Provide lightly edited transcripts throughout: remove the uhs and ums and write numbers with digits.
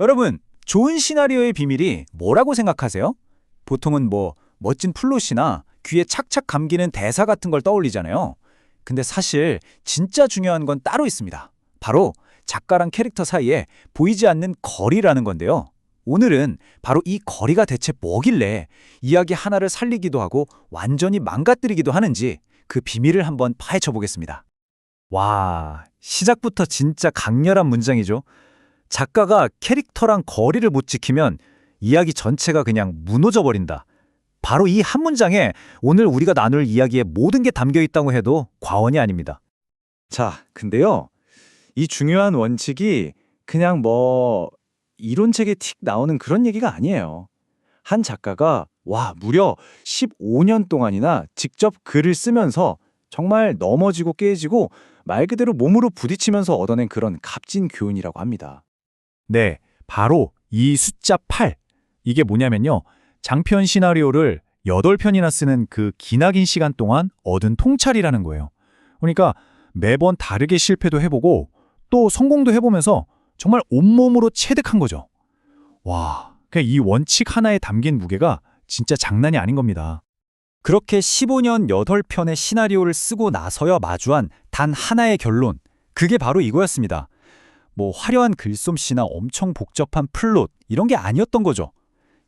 여러분, 좋은 시나리오의 비밀이 뭐라고 생각하세요? 보통은 멋진 플롯이나 귀에 착착 감기는 대사 같은 걸 떠올리잖아요. 근데 사실 진짜 중요한 건 따로 있습니다. 바로 작가랑 캐릭터 사이에 보이지 않는 거리라는 건데요. 오늘은 바로 이 거리가 대체 뭐길래 이야기 하나를 살리기도 하고 완전히 망가뜨리기도 하는지 그 비밀을 한번 파헤쳐 보겠습니다. 와, 시작부터 진짜 강렬한 문장이죠. 작가가 캐릭터랑 거리를 못 지키면 이야기 전체가 그냥 무너져 버린다. 바로 이 한 문장에 오늘 우리가 나눌 이야기의 모든 게 담겨 있다고 해도 과언이 아닙니다. 자, 근데요. 이 중요한 원칙이 그냥 이론책에 틱 나오는 그런 얘기가 아니에요. 한 작가가 무려 15년 동안이나 직접 글을 쓰면서 정말 넘어지고 깨지고 말 그대로 몸으로 부딪히면서 얻어낸 그런 값진 교훈이라고 합니다. 네, 바로 이 숫자 8. 이게 뭐냐면요. 장편 시나리오를 8편이나 쓰는 그 기나긴 시간 동안 얻은 통찰이라는 거예요. 그러니까 매번 다르게 실패도 해보고 또 성공도 해보면서 정말 온몸으로 체득한 거죠. 와, 그냥 이 원칙 하나에 담긴 무게가 진짜 장난이 아닌 겁니다. 그렇게 15년 8편의 시나리오를 쓰고 나서야 마주한 단 하나의 결론. 그게 바로 이거였습니다. 화려한 글솜씨나 엄청 복잡한 플롯 이런 게 아니었던 거죠.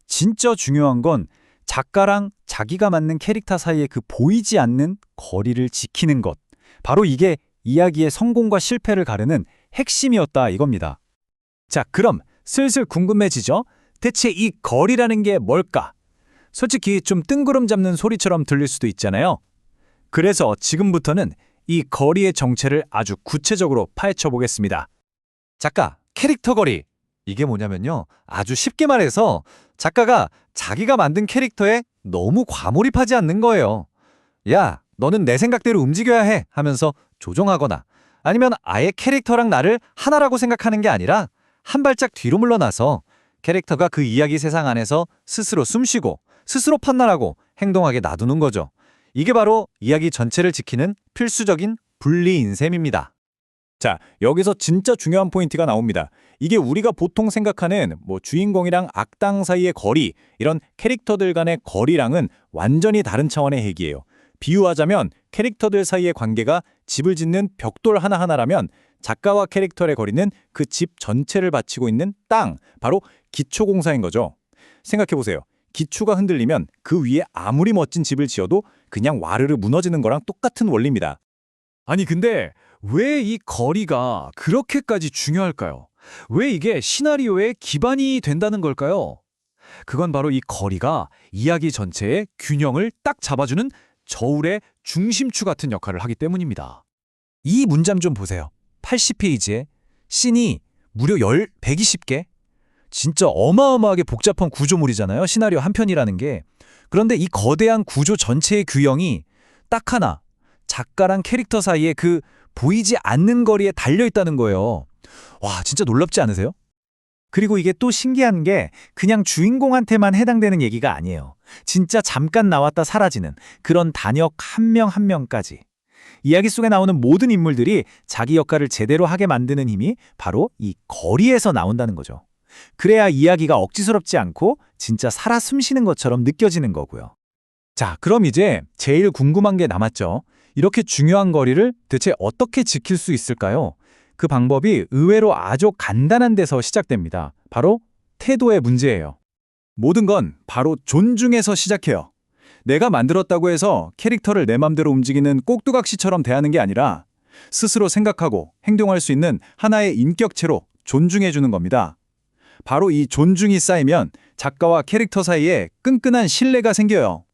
진짜 중요한 건 작가랑 자기가 맡는 캐릭터 사이의 그 보이지 않는 거리를 지키는 것. 바로 이게 이야기의 성공과 실패를 가르는 핵심이었다 이겁니다. 자, 그럼 슬슬 궁금해지죠? 대체 이 거리라는 게 뭘까? 솔직히 좀 뜬구름 잡는 소리처럼 들릴 수도 있잖아요. 그래서 지금부터는 이 거리의 정체를 아주 구체적으로 파헤쳐 보겠습니다. 작가, 캐릭터 거리. 이게 뭐냐면요. 아주 쉽게 말해서 작가가 자기가 만든 캐릭터에 너무 과몰입하지 않는 거예요. 야, 너는 내 생각대로 움직여야 해 하면서 조종하거나 아니면 아예 캐릭터랑 나를 하나라고 생각하는 게 아니라 한 발짝 뒤로 물러나서 캐릭터가 그 이야기 세상 안에서 스스로 숨쉬고 스스로 판단하고 행동하게 놔두는 거죠. 이게 바로 이야기 전체를 지키는 필수적인 분리 인셈입니다. 자, 여기서 진짜 중요한 포인트가 나옵니다. 이게 우리가 보통 생각하는 주인공이랑 악당 사이의 거리, 이런 캐릭터들 간의 거리랑은 완전히 다른 차원의 얘기예요. 비유하자면 캐릭터들 사이의 관계가 집을 짓는 벽돌 하나하나라면 작가와 캐릭터의 거리는 그 집 전체를 받치고 있는 땅, 바로 기초공사인 거죠. 생각해보세요. 기초가 흔들리면 그 위에 아무리 멋진 집을 지어도 그냥 와르르 무너지는 거랑 똑같은 원리입니다. 아니 근데 왜 이 거리가 그렇게까지 중요할까요? 왜 이게 시나리오의 기반이 된다는 걸까요? 그건 바로 이 거리가 이야기 전체의 균형을 딱 잡아주는 저울의 중심축 같은 역할을 하기 때문입니다. 이 문장 좀 보세요. 80페이지에 씬이 무려 120개? 진짜 어마어마하게 복잡한 구조물이잖아요. 시나리오 한 편이라는 게. 그런데 이 거대한 구조 전체의 규형이 딱 하나, 작가랑 캐릭터 사이에 그 보이지 않는 거리에 달려있다는 거예요. 와, 진짜 놀랍지 않으세요? 그리고 이게 또 신기한 게 그냥 주인공한테만 해당되는 얘기가 아니에요. 진짜 잠깐 나왔다 사라지는 그런 단역 한 명 한 명까지. 이야기 속에 나오는 모든 인물들이 자기 역할을 제대로 하게 만드는 힘이 바로 이 거리에서 나온다는 거죠. 그래야 이야기가 억지스럽지 않고 진짜 살아 숨쉬는 것처럼 느껴지는 거고요. 자, 그럼 이제 제일 궁금한 게 남았죠. 이렇게 중요한 거리를 대체 어떻게 지킬 수 있을까요? 그 방법이 의외로 아주 간단한 데서 시작됩니다. 바로 태도의 문제예요. 모든 건 바로 존중에서 시작해요. 내가 만들었다고 해서 캐릭터를 내 맘대로 움직이는 꼭두각시처럼 대하는 게 아니라 스스로 생각하고 행동할 수 있는 하나의 인격체로 존중해주는 겁니다. 바로 이 존중이 쌓이면 작가와 캐릭터 사이에 끈끈한 신뢰가 생겨요.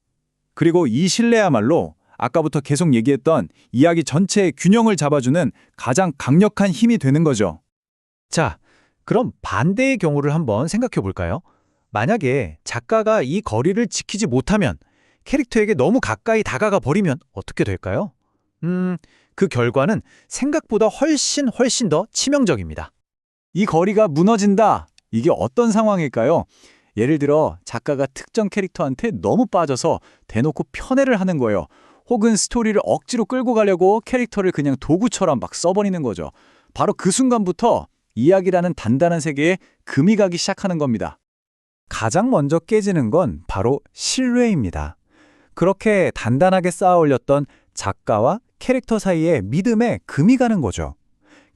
그리고 이 신뢰야말로 아까부터 계속 얘기했던 이야기 전체의 균형을 잡아주는 가장 강력한 힘이 되는 거죠. 자, 그럼 반대의 경우를 한번 생각해 볼까요? 만약에 작가가 이 거리를 지키지 못하면 캐릭터에게 너무 가까이 다가가 버리면 어떻게 될까요? 그 결과는 생각보다 훨씬 더 치명적입니다. 이 거리가 무너진다. 이게 어떤 상황일까요? 예를 들어 작가가 특정 캐릭터한테 너무 빠져서 대놓고 편애를 하는 거예요. 혹은 스토리를 억지로 끌고 가려고 캐릭터를 그냥 도구처럼 막 써버리는 거죠. 바로 그 순간부터 이야기라는 단단한 세계에 금이 가기 시작하는 겁니다. 가장 먼저 깨지는 건 바로 신뢰입니다. 그렇게 단단하게 쌓아 올렸던 작가와 캐릭터 사이에 믿음에 금이 가는 거죠.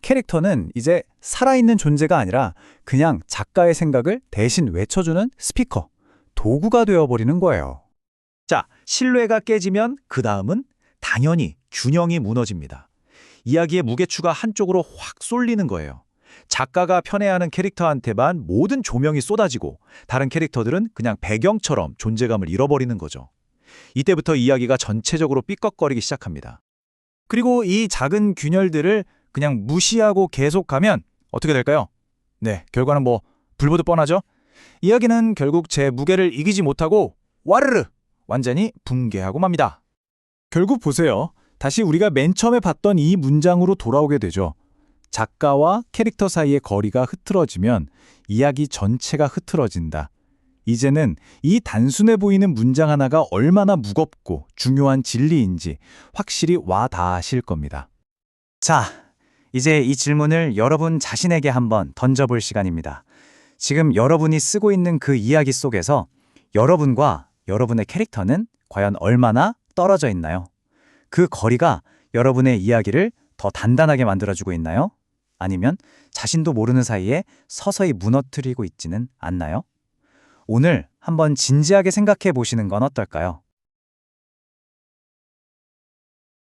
캐릭터는 이제 살아있는 존재가 아니라 그냥 작가의 생각을 대신 외쳐주는 스피커, 도구가 되어버리는 거예요. 자, 신뢰가 깨지면 그 다음은 당연히 균형이 무너집니다. 이야기의 무게추가 한쪽으로 확 쏠리는 거예요. 작가가 편애하는 캐릭터한테만 모든 조명이 쏟아지고 다른 캐릭터들은 그냥 배경처럼 존재감을 잃어버리는 거죠. 이때부터 이야기가 전체적으로 삐걱거리기 시작합니다. 그리고 이 작은 균열들을 그냥 무시하고 계속 가면 어떻게 될까요? 네, 결과는 뭐 불보듯 뻔하죠? 이야기는 결국 제 무게를 이기지 못하고 와르르 완전히 붕괴하고 맙니다. 결국 보세요. 다시 우리가 맨 처음에 봤던 이 문장으로 돌아오게 되죠. 작가와 캐릭터 사이의 거리가 흐트러지면 이야기 전체가 흐트러진다. 이제는 이 단순해 보이는 문장 하나가 얼마나 무겁고 중요한 진리인지 확실히 와 닿으실 겁니다. 자, 이제 이 질문을 여러분 자신에게 한번 던져볼 시간입니다. 지금 여러분이 쓰고 있는 그 이야기 속에서 여러분과 여러분의 캐릭터는 과연 얼마나 떨어져 있나요? 그 거리가 여러분의 이야기를 더 단단하게 만들어주고 있나요? 아니면 자신도 모르는 사이에 서서히 무너뜨리고 있지는 않나요? 오늘 한번 진지하게 생각해 보시는 건 어떨까요?